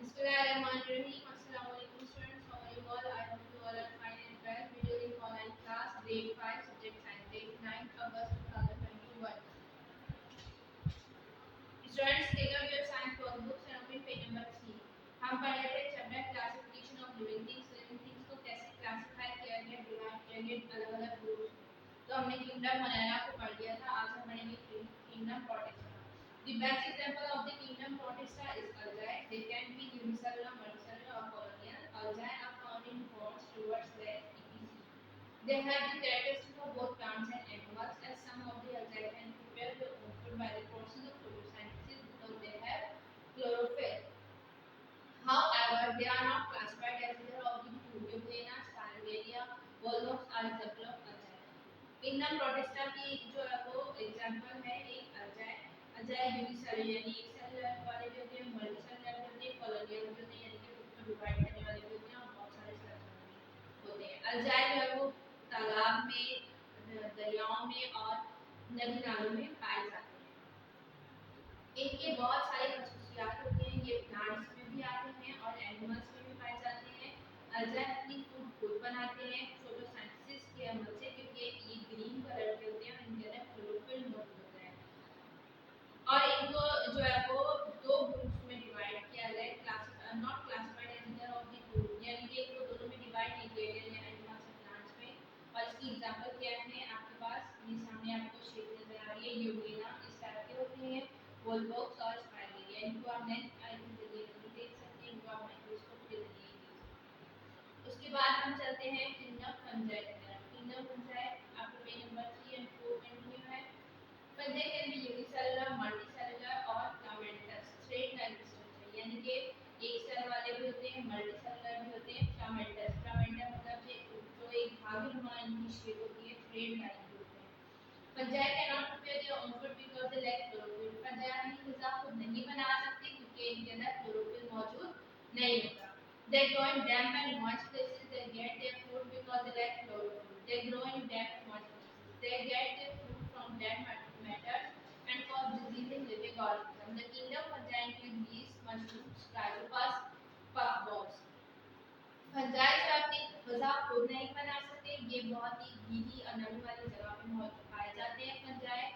Bismillahirrahmanirrahim. Assalamu alaikum students. How are you all? I hope you all are fine and well. We are doing online class grade 5 subject science date 9th August 2021. Students, take up your science workbooks and open page number 3. हम पढ़ रहे थे chapter classification of living things. Living things को कैसे classify किया गया, divide किया गया अलग-अलग ग्रुप्स में। तो हमने किंगडम मोनाना को पढ़ लिया था। आज हम पढ़ेंगे kingdom protista. The best example of the kingdom protista is algae. They can be unicellular, multicellular, or colonial. Algae are found in pods, rivers, lakes, etc. They have the characteristics of both plants and animals, as some of the algae can prepare their own food by the process of photosynthesis because they have chlorophyll. However, they are not classified as either of the two. Euglena, Spandalia, Volvox are example of algae. Kingdom protista की जो है वो example है एक अल्जाए। अल्जाए unicellular यानी एक cellular वाले भी होते हैं, मल्टीसेलुलर भी होते हैं, कॉलोनियल भी होते हैं यानी कि खुद को डिवाइड करने वाले भी होते हैं और बहुत सारे सेलुलर होते हैं। अल्जाए जो है वो तालाब में, दरियाओं में और नदी नालों में पाए जाते हैं। इनके बहुत सारे खसूसियात होते हैं। ये प्लांट्स में भी आते हैं और एनिमल्स में भी पाए जाते हैं। अल्जाए अपनी फूड खुद बनाते हैं फोटोसिंथेसिस के अमल से, क्योंकि ये ग्रीन कलर के होते हैं और इनके अंदर क्लोरोफिल मौजूद होता है। और इनको जो है वो दो ग्रुप्स में डिवाइड किया गया है, not classified as either of the two, यानी कि इनको दोनों में डिवाइड नहीं किया गया है एनिमल्स और प्लांट्स में। और इसकी एग्जांपल क्या है आपके पास, ये सामने आपको शेप नजर आ रही है। यूग्लिना इस टाइप के होते हैं, वोल्वोक्स और स्पाइरेलिया। इनको आप नेक्स्ट आई के जरिए नहीं देख सकते, इनको आप माइक्रोस्कोप के जरिए देख सकते। उसके बाद हम चलते हैं किंगडम फंजाई की तरफ। किंगडम फंजाई आपके पेज नंबर 3 एंड 4 कंटिन्यू है। Fungi can be unicellular, multicellular और फिलामेंटस, स्ट्रेट लाइन स्ट्रक्चर, यानी कि एक सेल वाले भी होते हैं, मल्टीसेलुलर भी होते हैं। फिलामेंटस, फिलामेंटस मतलब जो एक धागे इनकी शेप होती है, स्ट्रेट लाइन की होती है। Fungi cannot prepare their own food because they lack chlorophyll. Fungi अपनी ग़िज़ा खुद नहीं बना सकते क्योंकि इनके अंदर क्लोरोफिल मौजूद नहीं होता। They grow in damp and moist places. They get their food because they lack chlorophyll. They grow in damp and moist places. They get their food from damp matters and cause disease in living organisms. The kingdom fungi include yeast, mushrooms, rhizospus, puffballs. Fungi जो अपनी ग़िज़ा खुद नहीं बना सकते, ये बहुत ही गीली और नमी वाली जगह पे मौजूद पाए जाते हैं फंजाई,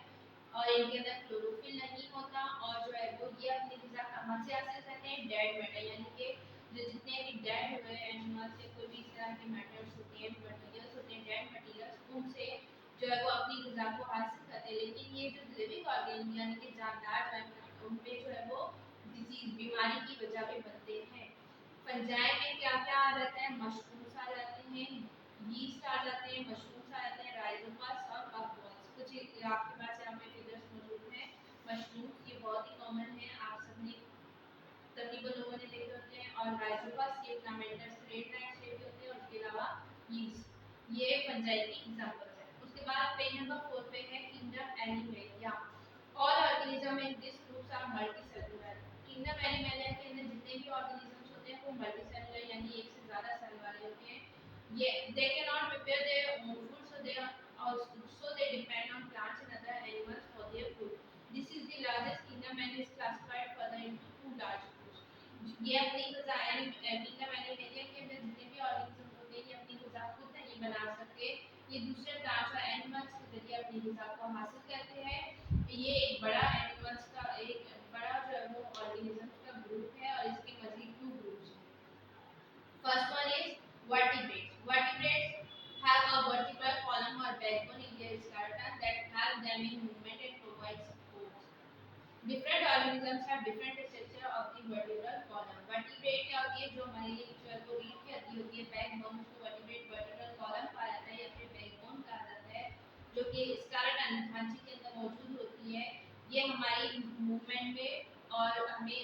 और इनके अंदर क्लोरोफिल नहीं होता। और जो है वो ये अपनी ग़िज़ा कहाँ से हासिल करते हैं, डेड मैटर, यानी कि जो जितने भी डेड हुए एनिमल्स से कोई भी इस तरह के मैटर्स होते हैं, मटेरियल्स होते हैं, डेड मटेरियल्स, उनसे जो है वो अपनी ग़िज़ा को हासिल करते हैं। लेकिन ये जो लिविंग ऑर्गेनिज्म यानी कि जानदार जानवर, उन पे जो है वो डिजीज बीमारी की वजह पे बनते हैं। फंजाई में क्या क्या आ जाता है, मशरूम्स आ जाते हैं, यीस्ट आ जाते हैं, मशरूम्स आ जाते हैं, राइजोपस और पफबॉल्स। कुछ आपके पास यहाँ पे फिगर्स मौजूद हैं। मशरूम्स ये बहुत ही कॉमन है, आप सबने तकरीबन लोगों ने देखे होते हैं। और राइजोपस ये फिलामेंटस स्ट्रेट लाइन शेप के होते हैं। और उसके अलावा यीस्ट, ये फंजाई की एग्जांपल्स है। उसके बाद पेज नंबर 4 पे है kingdom Animalia. All organisms in this groups are multicellular. Kingdom Animalia के अंदर जितने भी ऑर्गेनिजम्स होते हैं वो मल्टीसेलुलर यानी एक से ज्यादा सेल वाले होते हैं। ये they can not prepare their own food, so they depend on plants and other animals for their food. This is the largest kingdom and is classified further into two large groups. ये अपनी ग़िज़ा यानी kingdom Animalia के अंदर जितने भी organisms होते हैं ये अपनी ग़िज़ा खुद नहीं बना सकते, ये दूसरे प्लांट्स और एनिमल्स के जरिए अपनी ग़िज़ा को हासिल करते हैं। ये एक बड़ा एनिमल्स का एक बड़ा जो है वो ऑर्गेनिजम्स का ग्रुप है और इसके मज़ीद 2 ग्रुप्स हैं। First one is vertebrates. Vertebrates have a vertebral column or backbone in their skeleton that help them in movement and provide support. Different organisms have different structure of the vertebral column. Vertebrate क्या होती है, जो हमारी जो है वो रीढ़ की हड्डी होती है, बैकबोन, उसको vertebral column कहा जाता है या फिर बैकबोन कहा जाता है, जो कि स्केलेटन ढांचे के अंदर मौजूद होती है। ये हमारी मूवमेंट में और हमें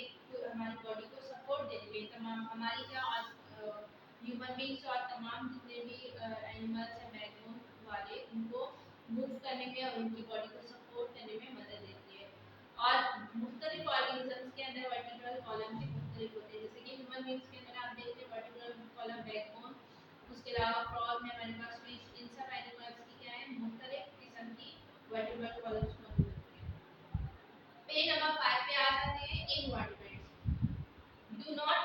हमारी बॉडी को सपोर्ट देने में, तमाम हमारी क्या ह्यूमन बींग्स और तमाम जितने भी एनिमल्स हैं बैकबोन वाले, उनको मूव करने में और उनकी बॉडी को सपोर्ट करने में मदद देती है। और मुख्तलिफ ऑर्गेनिजम्स के अंदर वर्टिब्रल कॉलम के मुख्तलिफ होते हैं, जैसे कि ह्यूमन बींग्स के अंदर आप देखते हैं वर्टिब्रल कॉलम बैकबोन, उसके अलावा फ्रॉग में हमारे पास फिश, इन सब एनिमल्स की क्या है मुख्तलिफ किस्म की वर्टिब्रल कॉलम्स मौजूद होती हैं। पेज नंबर 5 पे आ जाते हैं। इनवर्टिब्रेट्स do not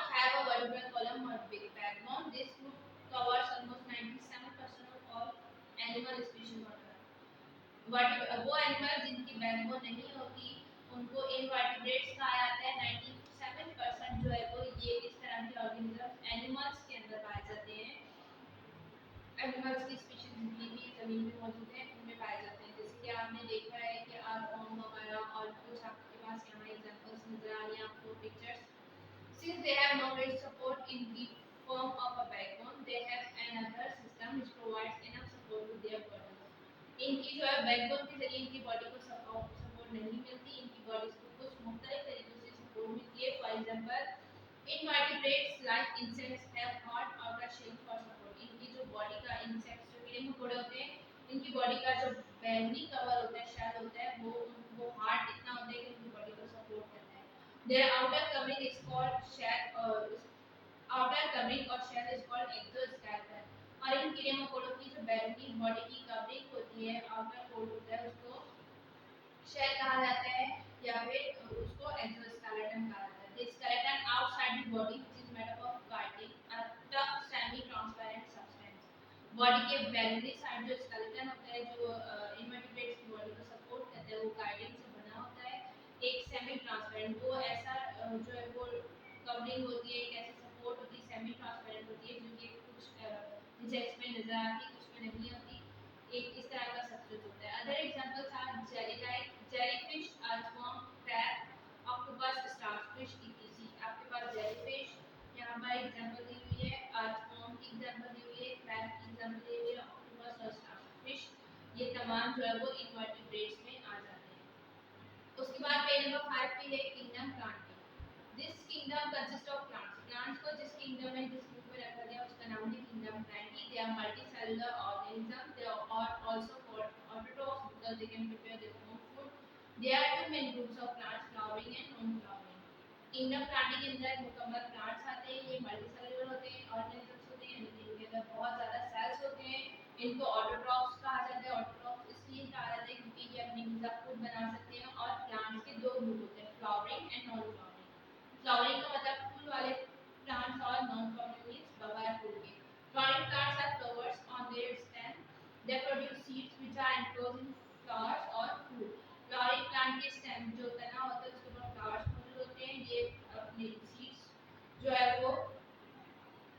वो एनिमल जिनकी बैकबोन नहीं होती उनको इनवर्टिब्रेट्स कहा जाता है। 97% जो है वो ये इस तरह के ऑर्गेनिजम्स एनिमल्स के अंदर पाए जाते हैं। एनिमल्स की स्पीशीज जितनी भी जमीन में मौजूद है उनमें पाए जाते हैं। जैसे कि आपने देखा है कि आर्कवॉर्म वगैरह और कुछ आपके पास यहाँ एग्जांपल्स नजर आ रही हैं आपको pictures. Since they have no weight support in the form of a backbone, they have another system which provides enough support to their bodies. इनकी जो है बैकबोन के जरिए इनकी बॉडी को सपोर्ट नहीं मिलती, इनकी बॉडीज को कुछ मुख्तलिफ तरीकों से सपोर्ट मिलती है। For example invertebrates like insects have hard outer shell for support. इनकी जो बॉडी का इंसेक्ट्स जो कीड़े मकोड़े होते हैं, इनकी बॉडी का जो बैगनी कवर होता है, शेल होता है, वो हार्ड इतना होता है कि उनकी बॉडी को सपोर्ट करता है। Their outer covering is called shell, outer covering और शेल इज कॉल्ड एक्सोस्केलेटन। और इन कीड़े मकोड़ों की जो बैगनी बॉडी की कवरिंग होती है, आउटर कोट होता है, उसको शेल कहा जाता है या फिर उसको एक्सोस्केलेटन कहा जाता है। The skeleton outside the body which is made up of chitin, a tough semi transparent substance. Body के बैगनी साइड जो स्केलेटन होता है, जो इनवर्टिब्रेट्स की बॉडी को सपोर्ट करता है, वो काइटिन से बना होता है। एक सेमी ट्रांसपेरेंट, वो ऐसा जो है वो कवरिंग होती है, एक ऐसी सपोर्ट होती है, सेमी ट्रांसपेरेंट होती है, जो कि कुछ इंसेक्ट्स में नजर आती, कुछ में नहीं आती। एक इस तरह का सब्सटेंस होता है। Other examples are jellylight, jellyfish, earthworm, crab, octopus, starfish etc. आपके पास जेलीफिश यहाँ पर एग्जांपल दी हुई है, अर्थवर्म की एग्जांपल दी हुई है, क्रैब की एग्जांपल दी हुई है, ऑक्टोपस और स्टारफिश ये तमाम जो है वो इनवर्टिब्रेट्स में आ जाते हैं। उसके बाद पेज नंबर 5 पे है kingdom plant. This kingdom consist of plants. Plants को जिस किंगडम में जिस ग्रुप में रखा गया उसका नाम है kingdom Plantae. They are multicellular organism. They are also called autotrophs because they can prepare their own food. There are two main groups of plants, flowering and non flowering. Kingdom Plantae के अंदर मुकम्मल plants आते हैं, ये multicellular होते हैं, organisms होते हैं, यानी कि इनके अंदर बहुत ज़्यादा सेल्स होते हैं। इनको ऑटोट्रॉफ्स कहा जाता है। ऑटोट्रॉफ्स इसलिए कहा जाता है क्योंकि ये अपनी ग़िज़ा खुद बना सकते हैं। और प्लांट्स के दो ग्रुप होते हैं, flowering and non flowering. Flowering का मतलब फूल वाले प्लांट्स और नॉन फ्लावरिंग मींस बगैर फूल के। Flowering plants are flowers on their stem. They produce seeds which are enclosed in flowers और फूल। फ्लावरिंग प्लांट के स्टेम जो तना होता है उसके ऊपर फ्लावर्स मौजूद होते हैं। ये अपने सीड्स जो है वो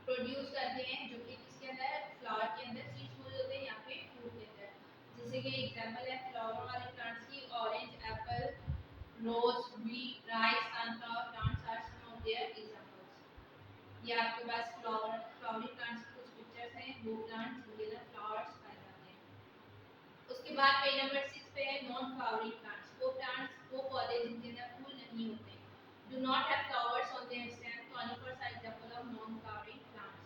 प्रोड्यूस करते हैं, जो कि किसके अंदर, फ्लावर के अंदर सीड्स मौजूद होते हैं या फिर फूल के अंदर। जैसे कि एग्जांपल है फ्लावर वाले प्लांट्स की, orange, Apple, rose, wheat, rice, sunflower plants are some of their examples। ये आपके पास फ्लावरिंग प्लांट्स की कुछ पिक्चर्स हैं, वो प्लांट्स जिनके अंदर फ्लावर्स पाए जाते हैं। उसके बाद पेज नंबर 6 पे है नॉन फ्लावरिंग प्लांट्स। वो प्लांट्स, वो पौधे जिनके अंदर फूल नहीं होते, do not have flowers on their stem। conifers are example of non flowering plants।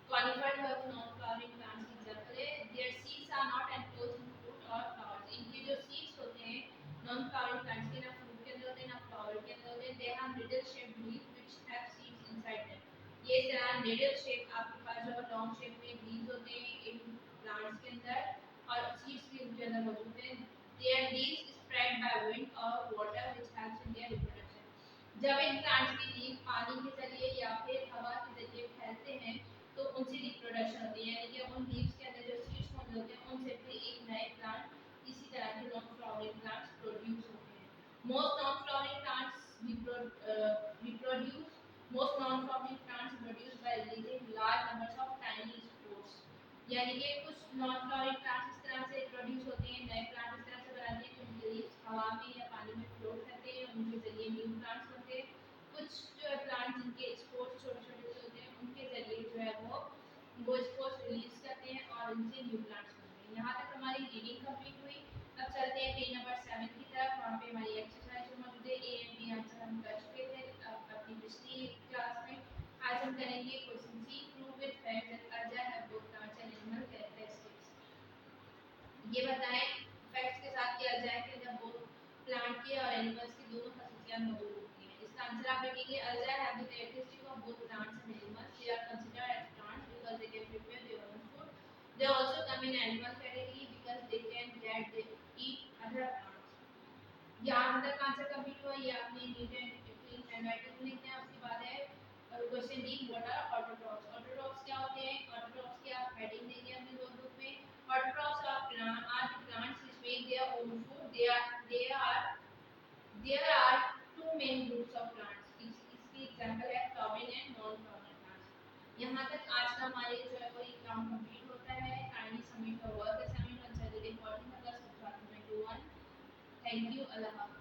conifer जो है वो नॉन फ्लावरिंग प्लांट्स की एग्जांपल है। their seeds are not enclosed in fruit or flowers। इनके जो सीड्स होते हैं नॉन फ्लावरिंग प्लांट्स के, ना फ्रूट के अंदर होते हैं ना फ्लावर के अंदर होते हैं। they have needle shaped leaves which have seeds inside them। ये इस तरह needle shape आपके पास जो लॉन्ग शेप में लीव्स होते हैं इन प्लांट्स के अंदर और सीड्स भी उनके अंदर मौजूद हैं। their leaves spread by wind or water which helps in their reproduction। जब इन प्लांट्स की लीफ पानी के जरिए या फिर हवा के जरिए फैलते हैं तो उनसे रिप्रोडक्शन होती है, यानी कि उन लीव्स के अंदर जो सीड्स मौजूद होते हैं उनसे फिर एक नए प्लांट इसी तरह के नॉन फ्लावरिंग प्लांट्स प्रोड्यूस होते हैं। Most non flowering plants reproduce most non-flowering plants produce by releasing large numbers of tiny spores। यानी कि कुछ नॉन फ्लावरिंग प्लांट्स इस तरह से प्रोड्यूस होते हैं, नए प्लांट इस तरह से बनाते हैं कि उनके लीव्स हवा में या पानी में फ्लोट करते हैं, उनके जरिए न्यू प्लांट्स बनते हैं। कुछ जो है प्लांट्स जिनके स्पोर्स छोटे छोटे से होते हैं उनके जरिए जो है वो स्पोर्स रिलीज करते हैं और उनसे न्यू प्लांट्स बनते हैं। यहाँ तक हमारी रीडिंग कंप्लीट हुई। अब चलते हैं पेज नंबर 7 की तरफ। वहाँ पे हमारी एक्सरसाइज मौजूद है। ए एंड बी आंसर हम कर चुके थे अपनी पिछली क्लास में। आज हम करेंगे question C, prove with facts that अर्जा have both plants and animal characteristics. ये बताएं फैक्ट्स के साथ कि अर्जा के अंदर बोथ प्लांट के और एनिमल्स की दोनों खासियतें मौजूद होती हैं। इसका आंसर आप लिखेंगे अर्जा have the characteristic of both plants and animals. They are considered as plants because they can prepare their own food. They also come in animal category because they can get they eat other plants। यहाँ तक answer complete हुआ। ये आपने neat and clean handwriting में लिखना है। उसके बाद है question D, what are autotrophs. Autotrophs क्या होते हैं? ऑटोट्रॉफ्स की आप हेडिंग देंगे अपने नोटबुक में। Autotrophs are the plants which make their there are two main groups of plants. इसकी एग्जांपल है flowering and non flowering plants. यहाँ तक आज का हमारे जो है वो काम कंप्लीट होता है। Kindly submit your work assignment on Saturday 14 August 2021। Thank you. अल्लाह हाफ़िज़।